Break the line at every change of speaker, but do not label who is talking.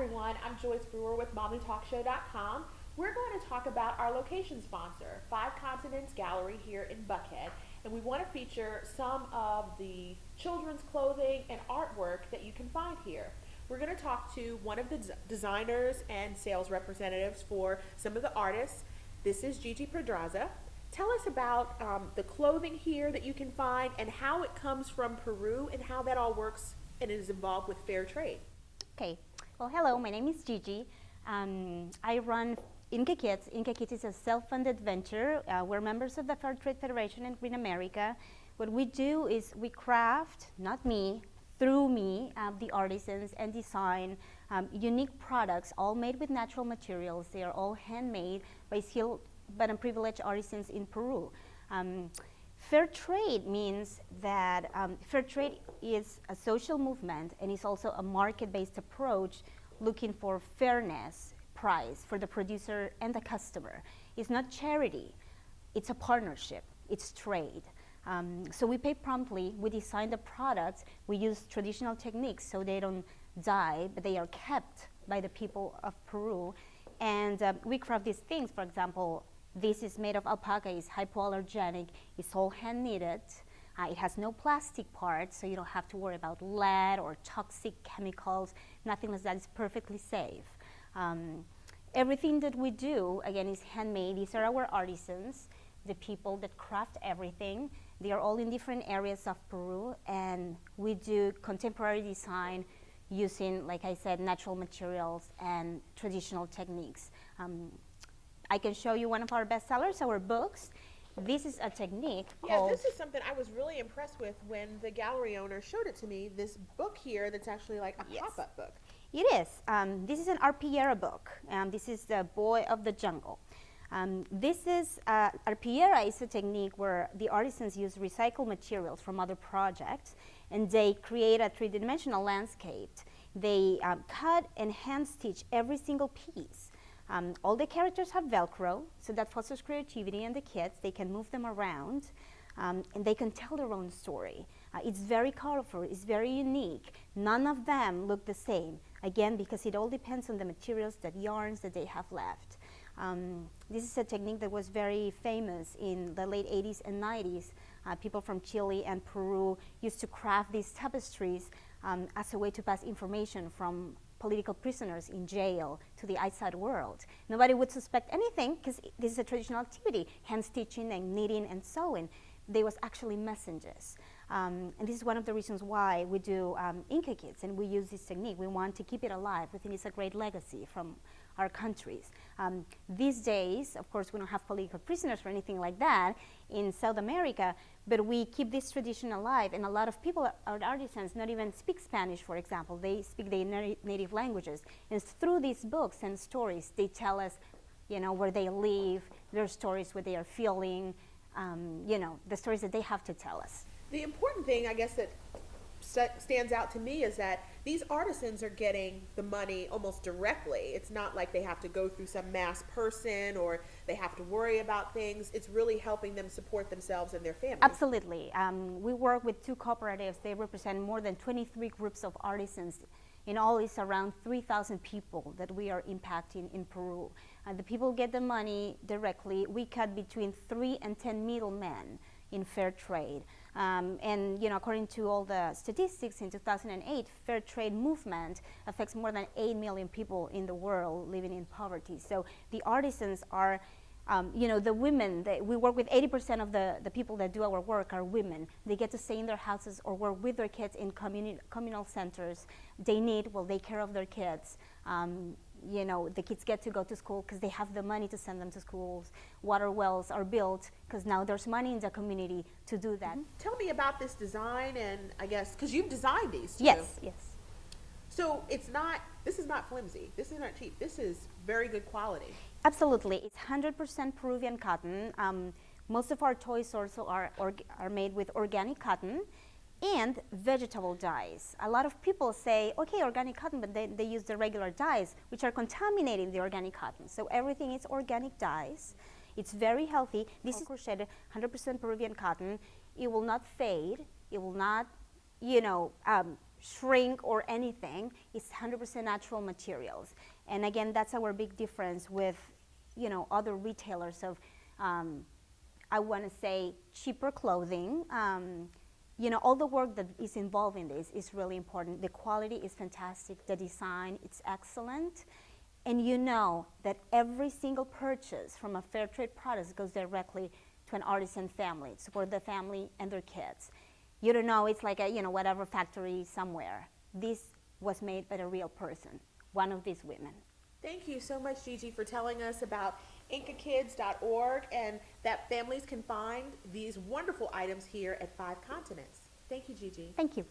everyone, I'm Joyce Brewer with MommyTalkShow.com. We're going to talk about our location sponsor, 5 Continents Gallery here in Buckhead, and we want to feature some of the children's clothing and artwork that you can find here. We're going to talk to one of the designers and sales representatives for some of the artists. This is Gigi Pedraza. Tell us about the clothing here that you can find and how it comes from Peru and how that all works and is involved with fair trade.
Okay, well, hello, my name is Gigi. I run Inca Kids. Inca Kids is a self-funded venture. We're members of the Fair Trade Federation in Green America. What we do is we craft, not me, through me, the artisans, and design unique products, all made with natural materials. They are all handmade by skilled but unprivileged artisans in Peru. Fair trade means that fair trade is a social movement and is also a market-based approach looking for fairness, price for the producer and the customer. It's not charity, it's a partnership, it's trade. So we pay promptly, we design the products, we use traditional techniques so they don't die, but they are kept by the people of Peru. And we craft these things. For example, this is made of alpaca, it's hypoallergenic, it's all hand knitted. It has no plastic parts, so you don't have to worry about lead or toxic chemicals, nothing like that. It's perfectly safe. Everything that we do, again, is handmade. These are our artisans, the people that craft everything. They are all in different areas of Peru, and we do contemporary design using, like I said, natural materials and traditional techniques. I can show you one of our bestsellers, our books. This is a technique called...
Yeah, this is something I was really impressed with when the gallery owner showed it to me, this book here that's actually like a pop-up book.
It is. This is an arpillera book. This is the Boy of the Jungle. This is, arpillera is a technique where the artisans use recycled materials from other projects and they create a three-dimensional landscape. They cut and hand stitch every single piece. All the characters have Velcro, so that fosters creativity in the kids. They can move them around, and they can tell their own story. It's very colorful, it's very unique. None of them look the same, again, because it all depends on the materials, the yarns that they have left. This is a technique that was very famous in the late 80s and 90s. People from Chile and Peru used to craft these tapestries as a way to pass information from political prisoners in jail to the outside world. Nobody would suspect anything because this is a traditional activity, hand stitching and knitting and sewing. They was actually messengers. And this is one of the reasons why we do Inca Kids and we use this technique. We want to keep it alive. We think it's a great legacy from our countries. These days, of course, we don't have political prisoners or anything like that in South America, but we keep this tradition alive, and a lot of people, our artisans, not even speak Spanish, for example. They speak their native languages, and through these books and stories, they tell us, you know, where they live, their stories, what they are feeling, you know, the stories that they have to tell us.
The important thing, I guess, that stands out to me is that these artisans are getting the money almost directly. It's not like they have to go through some mass person or they have to worry about things. It's really helping them support themselves and their families.
Absolutely. We work with 2 cooperatives. They represent more than 23 groups of artisans. In all, it's around 3,000 people that we are impacting in Peru. The people get the money directly. We cut between 3 and 10 middlemen in fair trade. And you know, according to all the statistics in 2008, fair trade movement affects more than 8 million people in the world living in poverty. So the artisans are, you know, the women, we work with 80% of the people that do our work are women. They get to stay in their houses or work with their kids in communal centers. They need, well, they care of their kids. You know, the kids get to go to school because they have the money to send them to schools. Water wells are built because now there's money in the community to do that.
Tell me about this design, and I guess, because you've designed these too.
Yes, yes.
So it's not, this is not flimsy, this is not cheap, this is very good quality.
Absolutely, it's 100% Peruvian cotton. Most of our toys also are made with organic cotton and vegetable dyes. A lot of people say, okay, organic cotton, but they use the regular dyes, which are contaminating the organic cotton. So everything is organic dyes. It's very healthy. This is crocheted, 100% Peruvian cotton. It will not fade. It will not, you know, shrink or anything. It's 100% natural materials. And again, that's our big difference with, you know, other retailers of, I want to say, cheaper clothing. You know, all the work that is involved in this is really important. The quality is fantastic. The design, it's excellent. And you know that every single purchase from a fair trade product goes directly to an artisan family, to support the family and their kids. You don't know, it's like a, you know, whatever factory somewhere. This was made by a real person, one of these women.
Thank you so much, Gigi, for telling us about IncaKids.org and that families can find these wonderful items here at 5 Continents. Thank you, Gigi.
Thank you.